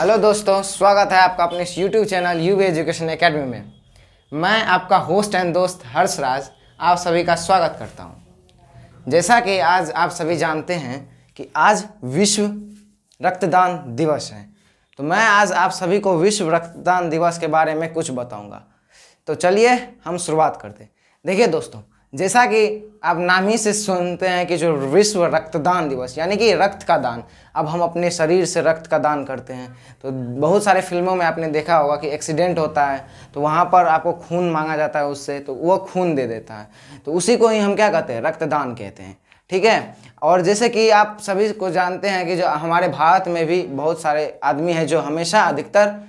Hello दोस्तों, स्वागत है आपका अपने इस YouTube channel UV education academy में। मैं आपका होस्ट एंड दोस्त हर्षराज आप सभी का स्वागत करता हूं। जैसा कि आज आप सभी जानते हैं कि आज विश्व रक्तदान दिवस है, तो मैं आज आप सभी को विश्व रक्तदान दिवस के बारे में कुछ बताऊंगा। तो चलिए हम शुरुआत करते हैं। देखिए दोस्तों, जैसा कि आप नाम ही से सुनते हैं कि जो विश्व रक्तदान दिवस यानी कि रक्त का दान, अब हम अपने शरीर से रक्त का दान करते हैं। तो बहुत सारे फिल्मों में आपने देखा होगा कि एक्सीडेंट होता है तो वहाँ पर आपको खून मांगा जाता है उससे, तो वो खून दे देता है। तो उसी को ही हम क्या कहते हैं, रक्तदान कहते हैं। ठीक है। और जैसे कि आप सभी को जानते हैं कि जो हमारे भारत में भी बहुत सारे आदमी हैं जो हमेशा अधिकतर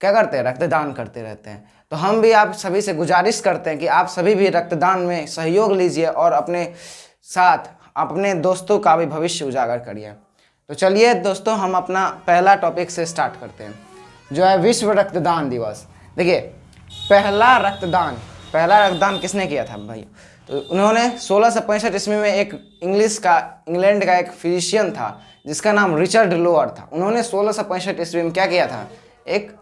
क्या करते हैं, रक्तदान करते रहते हैं। तो हम भी आप सभी से गुजारिश करते हैं कि आप सभी भी रक्तदान में सहयोग लीजिए और अपने साथ अपने दोस्तों का भी भविष्य उजागर करिए। तो चलिए दोस्तों, हम अपना पहला टॉपिक से स्टार्ट करते हैं, जो है विश्व रक्तदान दिवस। देखिए, पहला रक्तदान किसने किया था भाई? तो उन्होंने 1665 ईस्वी में एक इंग्लैंड का एक फिजिशियन था जिसका नाम रिचर्ड लोअर था। उन्होंने 1665 ईस्वी में क्या किया था, एक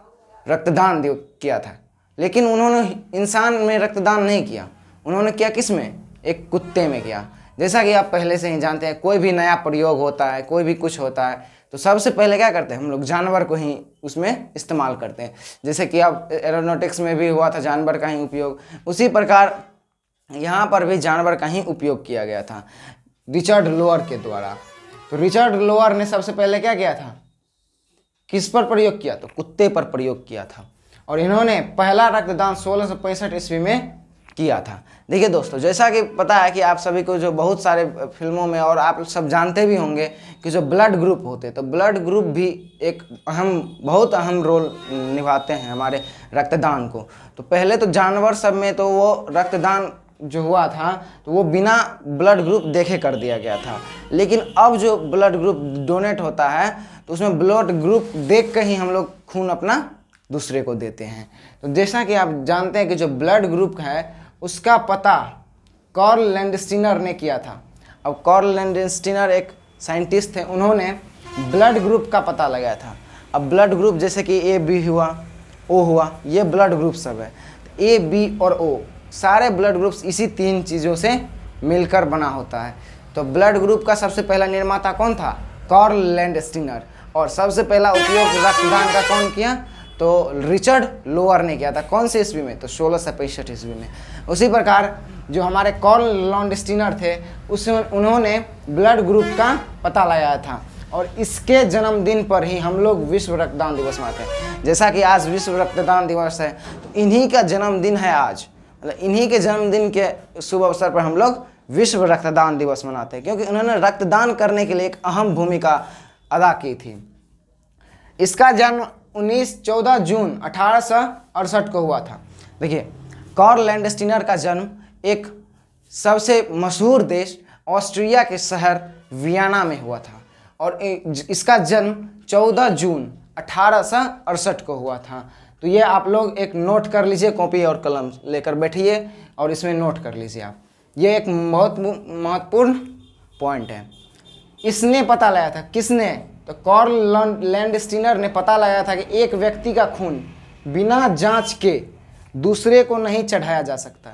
रक्तदान किया था। लेकिन उन्होंने इंसान में रक्तदान नहीं किया, उन्होंने किया किस में, एक कुत्ते में किया। जैसा कि आप पहले से ही जानते हैं, कोई भी नया प्रयोग होता है, कोई भी कुछ होता है, तो सबसे पहले क्या करते हैं, हम लोग जानवर को ही उसमें इस्तेमाल करते हैं। जैसे कि अब एरोनॉटिक्स में भी हुआ था जानवर का ही उपयोग, उसी प्रकार यहाँ पर भी जानवर का ही उपयोग किया गया था रिचर्ड लोअर के द्वारा। तो रिचर्ड लोअर ने सबसे पहले क्या किया था, किस पर प्रयोग किया, तो कुत्ते पर प्रयोग किया था। और इन्होंने पहला रक्तदान 1665 ईस्वी में किया था। देखिए दोस्तों, जैसा कि पता है कि आप सभी को जो बहुत सारे फिल्मों में और आप सब जानते भी होंगे कि जो ब्लड ग्रुप होते हैं, तो ब्लड ग्रुप भी एक बहुत अहम रोल निभाते हैं हमारे रक्तदान को। तो पहले तो जानवर सब में तो वो रक्तदान जो हुआ था तो वो बिना ब्लड ग्रुप देखे कर दिया गया था। लेकिन अब जो ब्लड ग्रुप डोनेट होता है तो उसमें ब्लड ग्रुप देख कर ही हम लोग खून अपना दूसरे को देते हैं। तो जैसा कि आप जानते हैं कि जो ब्लड ग्रुप है उसका पता कार्ल लैंडस्टीनर ने किया था। अब कार्ल लैंडस्टीनर एक साइंटिस्ट थे, उन्होंने ब्लड ग्रुप का पता लगाया था। अब ब्लड ग्रुप जैसे कि ए बी हुआ, ओ हुआ, ये ब्लड ग्रुप सब है। ए बी और ओ सारे ब्लड ग्रुप्स इसी तीन चीज़ों से मिलकर बना होता है। तो ब्लड ग्रुप का सबसे पहला निर्माता कौन था, कार्ल लैंडस्टीनर। और सबसे पहला उपयोग रक्तदान का कौन किया, तो रिचर्ड लोअर ने किया था। कौन से ईस्वी में, तो 1665 ईस्वी में। उसी प्रकार जो हमारे कार्ल लैंडस्टीनर थे उन्होंने ब्लड ग्रुप का पता लगाया था। और इसके जन्मदिन पर ही हम लोग विश्व रक्तदान दिवस मनाते हैं। जैसा कि आज विश्व रक्तदान दिवस है, तो इन्हीं का जन्मदिन है आज, मतलब इन्हीं के जन्मदिन के शुभ अवसर पर हम लोग विश्व रक्तदान दिवस मनाते हैं, क्योंकि उन्होंने रक्तदान करने के लिए एक अहम भूमिका अदा की थी। इसका जन्म 14 जून 1868 को हुआ था। देखिए, कार्ल लैंडस्टीनर का जन्म एक सबसे मशहूर देश ऑस्ट्रिया के शहर वियना में हुआ था। और इसका जन्म 14 जून 1868 को हुआ था। तो ये आप लोग एक नोट कर लीजिए, कॉपी और कलम लेकर बैठिए और इसमें नोट कर लीजिए आप। ये एक बहुत महत्वपूर्ण पॉइंट है। इसने पता लगाया था, किसने, तो कार्ल लैंडस्टीनर ने पता लगाया था कि एक व्यक्ति का खून बिना जांच के दूसरे को नहीं चढ़ाया जा सकता,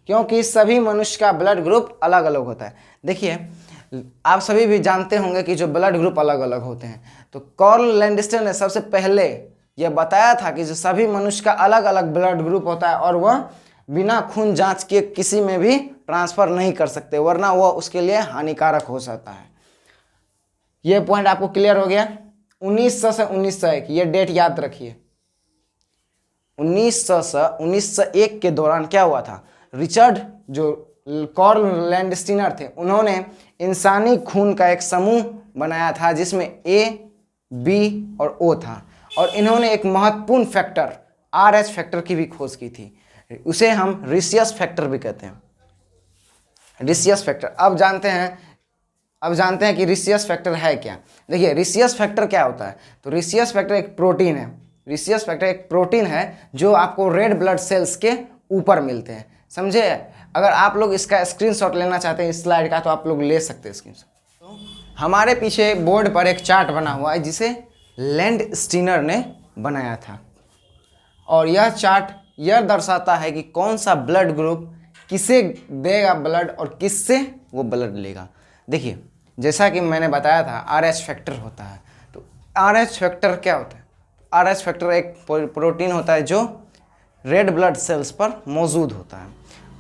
क्योंकि सभी मनुष्य का ब्लड ग्रुप अलग अलग होता है। देखिए, आप सभी भी जानते होंगे कि जो ब्लड ग्रुप अलग अलग होते हैं। तो कार्ल लैंडस्टीनर ने सबसे पहले यह बताया था कि जो सभी मनुष्य का अलग अलग ब्लड ग्रुप होता है और वह बिना खून जांच के किसी में भी ट्रांसफ़र नहीं कर सकते, वरना वह उसके लिए हानिकारक हो सकता है। यह पॉइंट आपको क्लियर हो गया। 1900 से 1901 ये डेट याद रखिए। 1900 से 1901 के दौरान क्या हुआ था, रिचर्ड जो कार्ल लैंडस्टीनर थे उन्होंने इंसानी खून का एक समूह बनाया था जिसमें ए, बी और ओ था। और इन्होंने एक महत्वपूर्ण फैक्टर RH फैक्टर की भी खोज की थी, उसे हम रिसियस फैक्टर भी कहते हैं। रिसियस फैक्टर अब जानते हैं कि रिसियस फैक्टर है क्या। देखिए, रिसियस फैक्टर क्या होता है, तो रिसियस फैक्टर एक प्रोटीन है। रिसियस फैक्टर एक प्रोटीन है जो आपको रेड ब्लड सेल्स के ऊपर मिलते हैं, समझे। अगर आप लोग इसका स्क्रीनशॉट लेना चाहते हैं इस स्लाइड का, तो आप लोग ले सकते हैं स्क्रीनशॉट। हमारे पीछे बोर्ड पर एक चार्ट बना हुआ है जिसे लैंड स्टीनर ने बनाया था। और यह चार्ट यह दर्शाता है कि कौन सा ब्लड ग्रुप किसे देगा ब्लड और किससे वो ब्लड लेगा। देखिए, जैसा कि मैंने बताया था RH फैक्टर होता है। तो RH फैक्टर क्या होता है? RH फैक्टर एक प्रोटीन होता है जो रेड ब्लड सेल्स पर मौजूद होता है।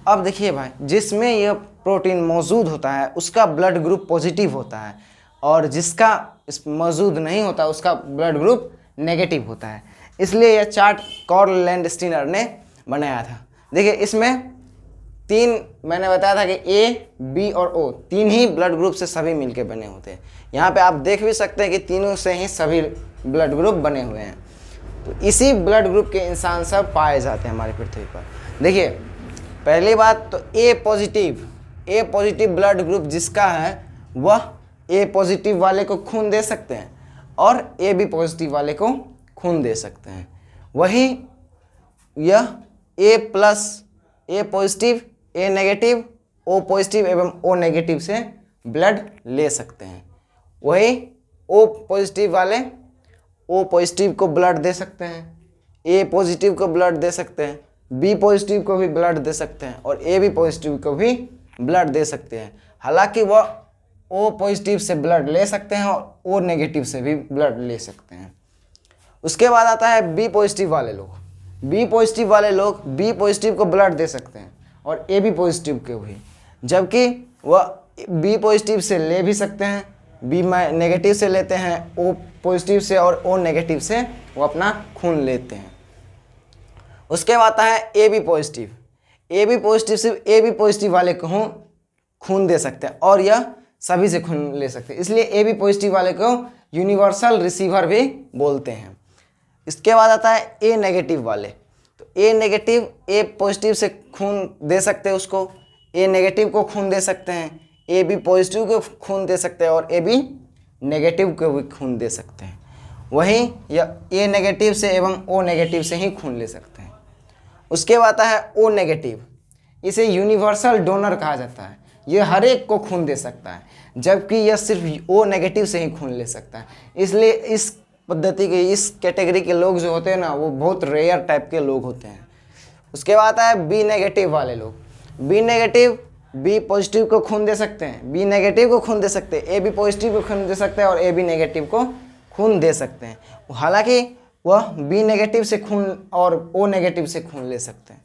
अब देखिए भाई, जिसमें यह प्रोटीन मौजूद होता है उसका ब्लड ग्रुप पॉजिटिव होता है, और जिसका इस मौजूद नहीं होता उसका ब्लड ग्रुप नेगेटिव होता है। इसलिए यह चार्ट कार्ल लैंडस्टीनर ने बनाया था। देखिए, इसमें तीन मैंने बताया था कि A, B और O तीन ही ब्लड ग्रुप से सभी मिलके बने होते हैं। यहाँ पे आप देख भी सकते हैं कि तीनों से ही सभी ब्लड ग्रुप बने हुए हैं। तो इसी ब्लड ग्रुप के इंसान सब पाए जाते हैं हमारी पृथ्वी पर। देखिए, पहली बात तो A पॉजिटिव ब्लड ग्रुप जिसका है वह A पॉजिटिव वाले को खून दे सकते हैं और AB पॉजिटिव वाले को खून दे सकते हैं। वही यह A plus, A positive, A negative, O positive एवं O नेगेटिव से ब्लड ले सकते हैं। वही O पॉजिटिव वाले O पॉजिटिव को ब्लड दे सकते हैं, A पॉजिटिव को ब्लड दे सकते हैं, B पॉजिटिव को भी ब्लड दे सकते हैं और AB पॉजिटिव को भी ब्लड दे सकते हैं। हालांकि वह O पॉजिटिव से ब्लड ले सकते हैं और O नेगेटिव से भी ब्लड ले सकते हैं। उसके बाद आता है B पॉजिटिव वाले लोग। B पॉजिटिव वाले लोग B पॉजिटिव को ब्लड दे सकते हैं और AB पॉजिटिव को भी, जबकि वह B पॉजिटिव से ले भी सकते हैं, B नेगेटिव से लेते हैं, O पॉजिटिव से और O नेगेटिव से वो अपना खून लेते हैं। उसके बाद आता है AB पॉजिटिव। AB पॉजिटिव सिर्फ AB पॉजिटिव वाले को खून दे सकते हैं और यह सभी से खून ले सकते हैं, इसलिए AB पॉजिटिव वाले को यूनिवर्सल रिसीवर भी बोलते हैं। इसके बाद आता है A नेगेटिव वाले। तो A नेगेटिव A पॉजिटिव से खून दे सकते हैं, उसको A नेगेटिव को खून दे सकते हैं, AB पॉजिटिव को खून दे सकते हैं और AB नेगेटिव को भी खून दे सकते हैं। वहीं यह A नेगेटिव से एवं O नेगेटिव से ही खून ले सकते हैं। उसके बाद आता है O नेगेटिव। इसे यूनिवर्सल डोनर कहा जाता है। यह हर एक को खून दे सकता है, जबकि यह सिर्फ O नेगेटिव से ही खून ले सकता है। इसलिए इस पद्धति के, इस कैटेगरी के लोग जो होते हैं ना, वो बहुत रेयर टाइप के लोग होते हैं। उसके बाद आता है B नेगेटिव वाले लोग। B नेगेटिव B पॉजिटिव को खून दे सकते हैं, B नेगेटिव को खून दे सकते हैं, AB पॉजिटिव को खून दे सकते हैं और AB नेगेटिव को खून दे सकते हैं। हालांकि वह B नेगेटिव से खून और O नेगेटिव से खून ले सकते हैं।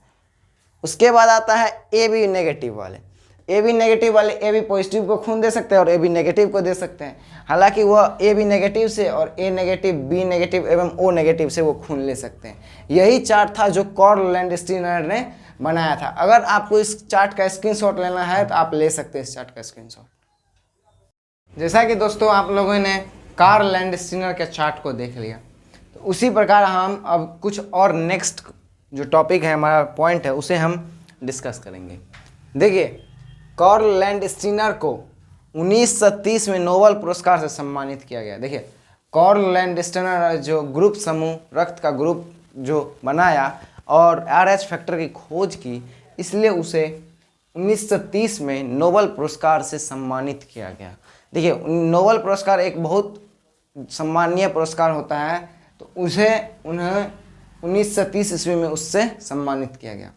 उसके बाद आता है AB नेगेटिव वाले। AB नेगेटिव वाले AB पॉजिटिव को खून दे सकते हैं और AB नेगेटिव को दे सकते हैं। हालांकि वह AB नेगेटिव से और A नेगेटिव, B नेगेटिव एवं O नेगेटिव से वो खून ले सकते हैं। यही चार्ट था जो कार्ल लैंडस्टीनर ने बनाया था। अगर आपको इस चार्ट का स्क्रीनशॉट लेना है तो आप ले सकते हैं इस चार्ट का स्क्रीनशॉट। जैसा कि दोस्तों आप लोगों ने कार्ल लैंडस्टीनर के चार्ट को देख लिया, तो उसी प्रकार हम अब कुछ और नेक्स्ट जो टॉपिक है, हमारा पॉइंट है, उसे हम डिस्कस करेंगे। देखिए, कार्ल लैंडस्टीनर को 1930 में नोबेल पुरस्कार से सम्मानित किया गया। देखिए, कार्ल लैंडस्टीनर जो ग्रुप समूह, रक्त का ग्रुप जो बनाया और RH फैक्टर की खोज की, इसलिए उसे 1930 में नोबेल पुरस्कार से सम्मानित किया गया। देखिए, नोबेल पुरस्कार एक बहुत सम्मानीय पुरस्कार होता है, तो उन्हें 1930 ईस्वी में उससे सम्मानित किया गया।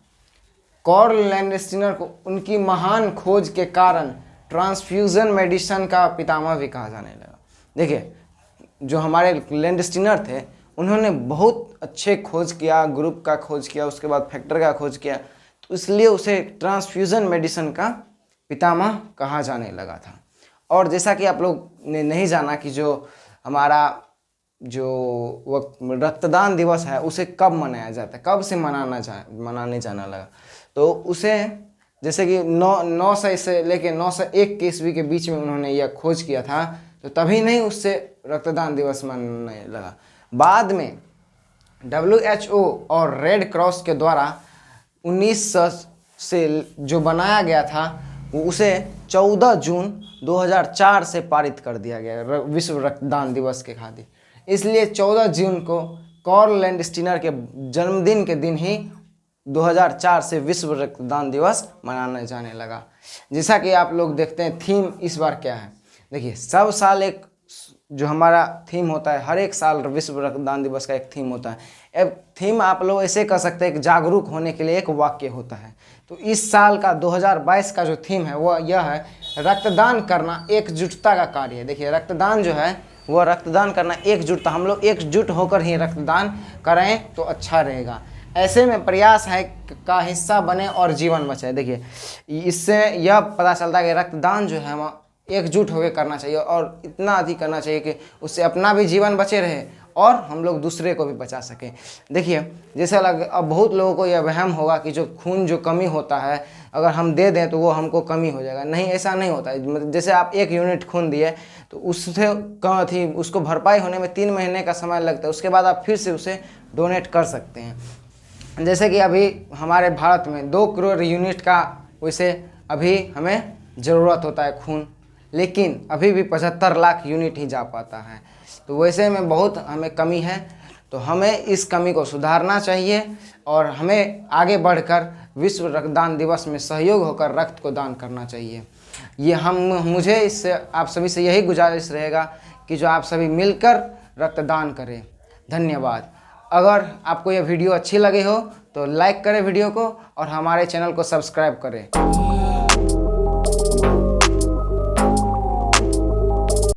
कार्ल लैंडस्टीनर को उनकी महान खोज के कारण ट्रांसफ्यूजन मेडिसिन का पितामह भी कहा जाने लगा। देखिए, जो हमारे लैंडस्टीनर थे, उन्होंने बहुत अच्छे खोज किया, ग्रुप का खोज किया, उसके बाद फैक्टर का खोज किया, तो इसलिए उसे ट्रांसफ्यूजन मेडिसिन का पितामह कहा जाने लगा था। और जैसा कि आप लोग ने नहीं जाना कि जो हमारा जो रक्तदान दिवस है उसे कब मनाया जाता है, कब से मनाने जाना लगा, तो उसे जैसे कि 900 से लेके 901 के ईस्वी के बीच में उन्होंने यह खोज किया था, तो तभी नहीं उससे रक्तदान दिवस मनाने लगा। बाद में WHO और रेड क्रॉस के द्वारा 1900 से जो बनाया गया था, वो उसे 14 जून 2004 से पारित कर दिया गया विश्व रक्तदान दिवस के खातिर। इसलिए 14 जून को कार्ल लैंडस्टीनर के जन्मदिन के दिन ही 2004 से विश्व रक्तदान दिवस मनाने जाने लगा। जैसा कि आप लोग देखते हैं, थीम इस बार क्या है। देखिए, सब साल एक जो हमारा थीम होता है, हर एक साल विश्व रक्तदान दिवस का एक थीम होता है। अब थीम आप लोग ऐसे कर सकते हैं कि जागरूक होने के लिए एक वाक्य होता है। तो इस साल का 2022 का जो थीम है वो यह है, रक्तदान करना एकजुटता का कार्य है। देखिए रक्तदान जो है वो रक्तदान करना एकजुटता, हम लोग एकजुट होकर ही रक्तदान करें तो अच्छा रहेगा। ऐसे में प्रयास है का हिस्सा बने और जीवन बचाए। देखिए इससे यह पता चलता है कि रक्तदान जो है हम एकजुट होकर करना चाहिए और इतना अधिक करना चाहिए कि उससे अपना भी जीवन बचे रहे और हम लोग दूसरे को भी बचा सकें। देखिए जैसे अब बहुत लोगों को यह वहम होगा कि जो खून जो कमी होता है अगर हम दे दें तो वो हमको कमी हो जाएगा। नहीं, ऐसा नहीं होता है। मतलब जैसे आप 1 यूनिट खून दिए तो उससे उसको भरपाई होने में 3 महीने का समय लगता है, उसके बाद आप फिर से उसे डोनेट कर सकते हैं। जैसे कि अभी हमारे भारत में 2 करोड़ यूनिट का वैसे अभी हमें ज़रूरत होता है खून, लेकिन अभी भी 75 लाख यूनिट ही जा पाता है। तो वैसे में बहुत हमें कमी है, तो हमें इस कमी को सुधारना चाहिए और हमें आगे बढ़कर विश्व रक्तदान दिवस में सहयोग होकर रक्त को दान करना चाहिए। ये मुझे इससे आप सभी से यही गुजारिश रहेगा कि जो आप सभी मिलकर रक्तदान करें। धन्यवाद। अगर आपको यह वीडियो अच्छी लगी हो तो लाइक करें वीडियो को और हमारे चैनल को सब्सक्राइब करें।